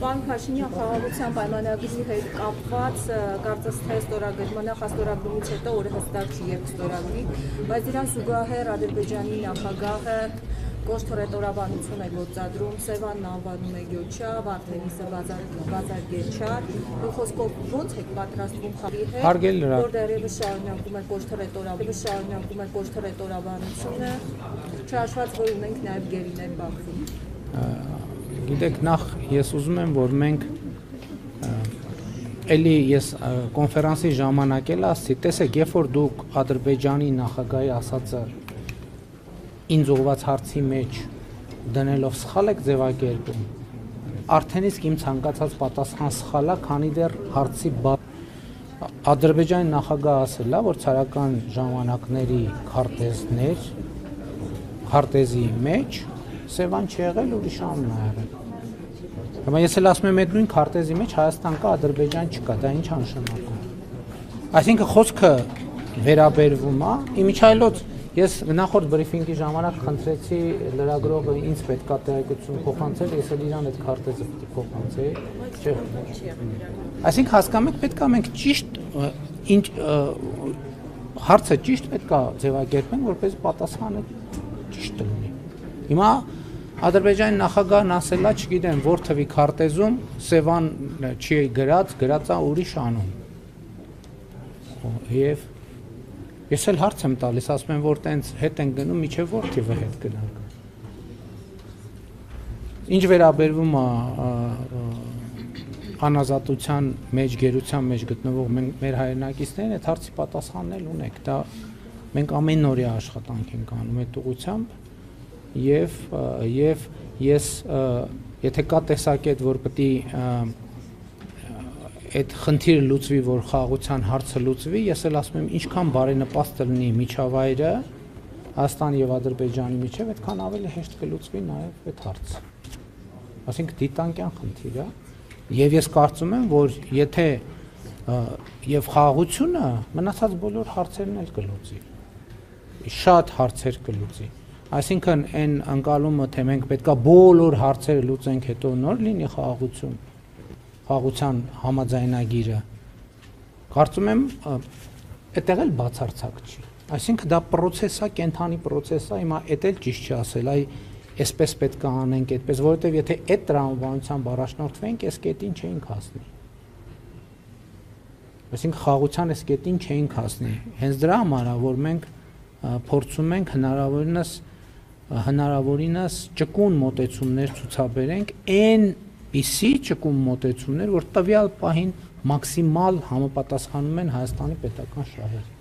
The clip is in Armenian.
Պարոն Փաշինյան, խաղաղության պայմանագրի հետ կապված կարծես թե ստորագրման նախաստորագրումից հետո օրը հստակ չի երբ ստորագրի, բայց իրան զուգահեռ Ադրբեջանի նախագահը կոշտ-հռետորաբանություն է գործադրում, Սևանն անվանում է Գյոչա, Վարդենիսը Բազարգեչար, ու խոսքով ո՞նց եք պատրաստվում խաղի հետ, որ դեռևս շարունակում է կոշտ-հռետորաբանությունը, չհաշված որ ունենք նաև գերիներ Բաքվում։ Գիտեք, նախ ես ուզում եմ, որ մենք էլի ես կոնֆերանսի ժամանակ էլ ասացի, տեսեք, երբ որ դուք Ադրբեջանի նախագահի ասածը ինձ ուղղված հարցի մեջ դնելով սխալ եք ձևակերպում, արդեն իսկ իմ ցանկացած պատասխան սխալ է, քանի դեռ հարցի Ադրբեջանի նախագահը ասել է, որ ցարական ժամանակների քարտեզի մեջ Սևան չի եղել, ուրիշ անուն է եղել։ Հիմա ես էլ ասում եմ, այդ նույն քարտեզի մեջ Հայաստան կա, Ադրբեջան չկա, դա ինչ նշանակում։ Այսինքն խոսքը վերաբերվում է, իմիջայլոց ես նախորդ բրիֆինգի ժամանակ խնդրեցի լրագրողը ինձ պետք է տեղեկություն փոխանցել, ես էլ իրան այդ քարտեզը պետք է փոխանցեի։ Այսինքն հասկանում եք, պետք է մենք ճիշտ հարցը ճիշտ պետք է ձևակերպենք, որպես պատասխանը ճիշտ լինի։ Հիմա Ադրբեջանի նախագահն ասել է, չգիտեմ, որ թվի քարտեզում Սևան չի գրած է ուրիշ անուն։ Եվ ես էլ հարց եմ տալիս, ասում եմ, որ տենց հետ են գնում, միջև որ թիվը հետ գնանք։ Ինչ վերաբերվում է անազատության մեջ, գերության մեջ գտնվող մեր հայրենակիցներին, այդ հարցի պատասխանն էլ ունենք, դա մենք ամեն օրյա աշխատանք ենք անում այդ ուղղությամբ։ Եվ ես եթե կա տեսակետ, որ պետք է այդ խնդիրը լուծվի, որ խաղաղության հարցը լուծվի, ես էլ ասում եմ, ինչքան բարենպաստ լինի միջավայրը Հայաստանի եւ Ադրբեջանի միջեւ, այդքան ավելի հեշտ կլուծվի նաեւ այդ հարցը։ Այսինքն դիտանկյան խնդիր է, եւ ես կարծում եմ, որ եթե եւ խաղաղությունը մնացած բոլոր հարցերն էլ կլուծի։ Շատ հարցեր կլուծի։ Այսինքն այն անկալումը, թե մենք պետքա բոլոր հարցերը լուծենք, հետո նոր լինի խաղաղություն, խաղաղության համաձայնագիրը, կարծում եմ, այդտեղ էլ բացարձակ չի։ Այսինքն դա պրոցես է, կենթանի պրոցես է, հիմա էդ էլ ճիշտ չի ասել, այսպես պետք է անենք, այդպես, որովհետև եթե այդ տրամաբանությամբ առաջնորդվենք, այս կետին չէինք հասնի։ Այսինքն խաղաղության այս կետին չէինք հասնի։ Հենց դրա համար է, որ մենք փորձում ենք հնարավորինս ճկուն մոտեցումներ ցուցաբերենք, այնպիսի ճկուն մոտեցումներ, որ տվյալ պահին մաքսիմալ համապատասխանում են Հայաստանի պետական շահերին։